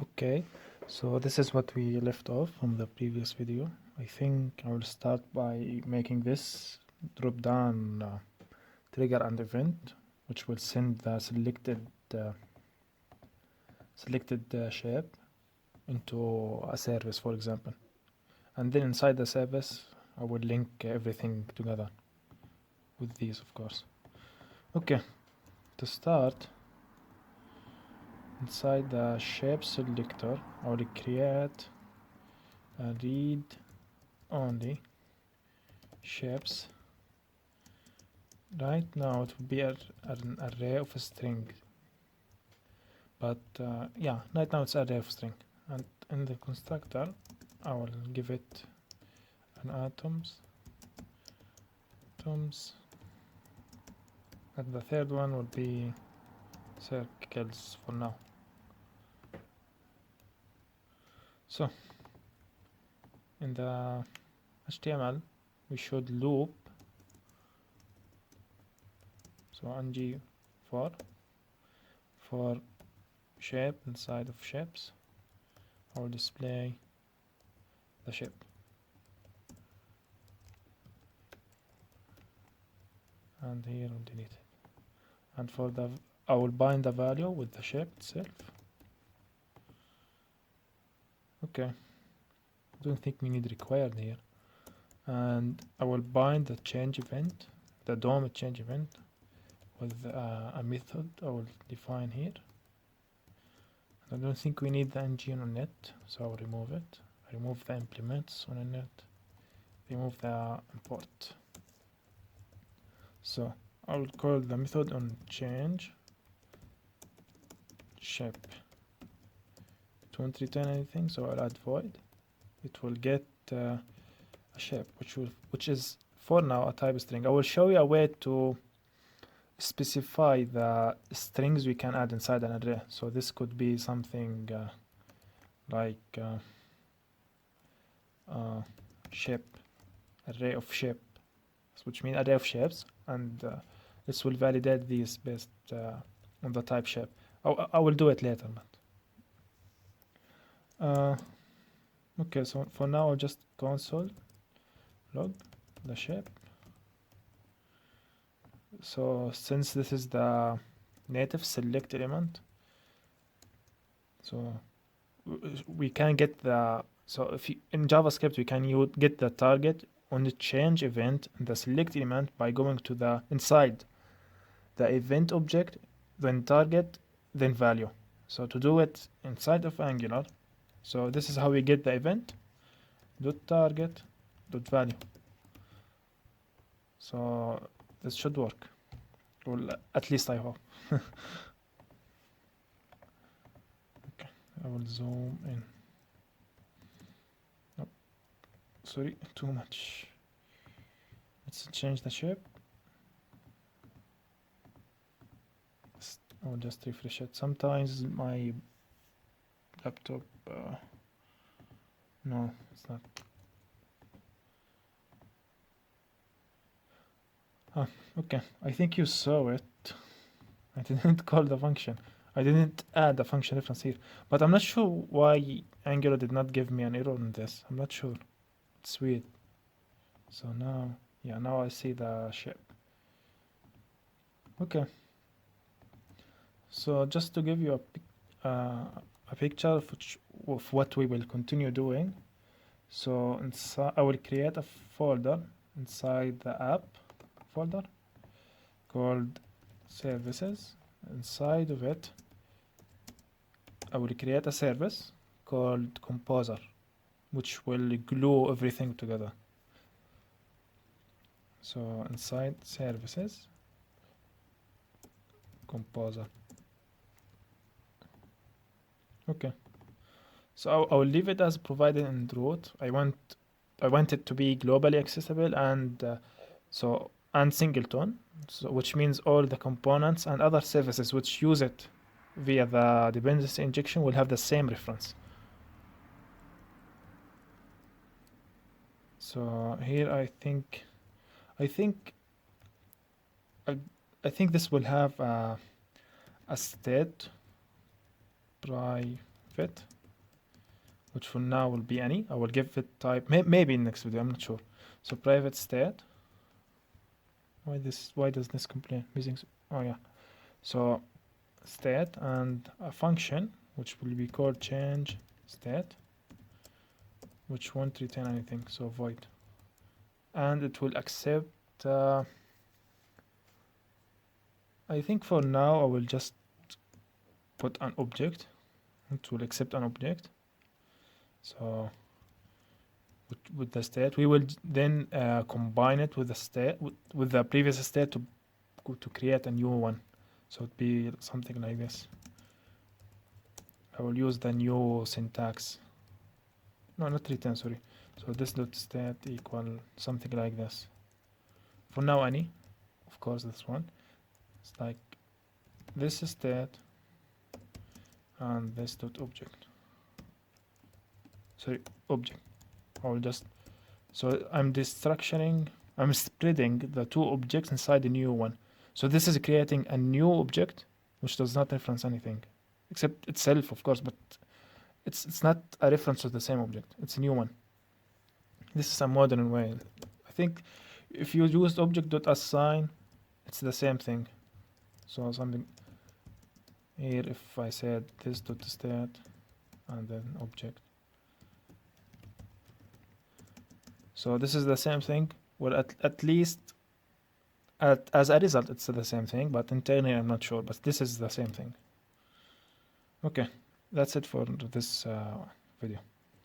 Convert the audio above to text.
Okay, so this is what we left off from the previous video. I think I will start by making this drop down trigger and event, which will send the uh, selected shape into a service, for example. And then inside the service, I will link everything together with these, of course. Okay, to start, inside the shape selector, I will create a read only shapes. Right now it will be an array of a string, but yeah, right now it's array of string, and in the constructor I will give it an atoms, and the third one will be circles for now. So in the HTML we should loop, so ng for shape inside of shapes. I will display the shape, and here I'll delete it, and for the I will bind the value with the shape itself. Okay, I don't think we need required here, and I will bind the change event, the DOM change event, with a method I will define here. I don't think we need the engine on it, so I'll remove it. I remove the implements on it, remove the import. So I will call the method on change shape. It won't return anything, so I'll add void. It will get a shape, which is for now a type string. I will show you a way to specify the strings we can add inside an array. So this could be something like shape, array of shape, which means array of shapes, and this will validate these based on the type shape. I will do it later, but okay. So for now, I'll just console log the shape. So since this is the native select element, so we can get the, so if you, in JavaScript we can get the target on the change event and the select element by going to the inside the event object, then target, then value. So to do it inside of Angular, so this is how we get the event dot target dot value. So this should work. Well, at least I hope. Okay, I will zoom in. Oh, sorry, too much. Let's change the shape. I will just refresh it. Sometimes my laptop, no, it's not. Ah, okay, I think you saw it. I didn't call the function. I didn't add the function reference here, but I'm not sure why Angular did not give me an error on this. I'm not sure. It's weird. So now, yeah, now I see the shape. Okay. So just to give you a picture of what we will continue doing. So inside, I will create a folder inside the app folder called services. Inside of it, I will create a service called composer, which will glue everything together. So inside services, composer. Okay. So I will leave it as provided in root. I want it to be globally accessible and and singleton, so which means all the components and other services which use it via the dependency injection will have the same reference. So here I think this will have a state private fit, which for now will be any. I will give it type maybe in next video, I'm not sure. So private state. Why does this complain missing? Oh yeah. So state and a function which will be called change state, which won't return anything, so void, and it will accept I think for now I will just put an object. It will accept an object. So with the state, we will then combine it with the state with the previous state to create a new one. So it'd be something like this. I will use the new syntax. No, not return, sorry. So this dot state equal something like this. For now, any, of course, this one. It's like this state and this dot object. Sorry, object. I will just, so I'm destructuring, I'm splitting the two objects inside the new one. So this is creating a new object which does not reference anything except itself, of course, but it's not a reference to the same object. It's a new one. This is a modern way. I think if you used object.assign, it's the same thing. So something here, if I said this dot state and then object. So this is the same thing. Well, at least as a result, it's the same thing, but internally I'm not sure, but this is the same thing. Okay, that's it for this video.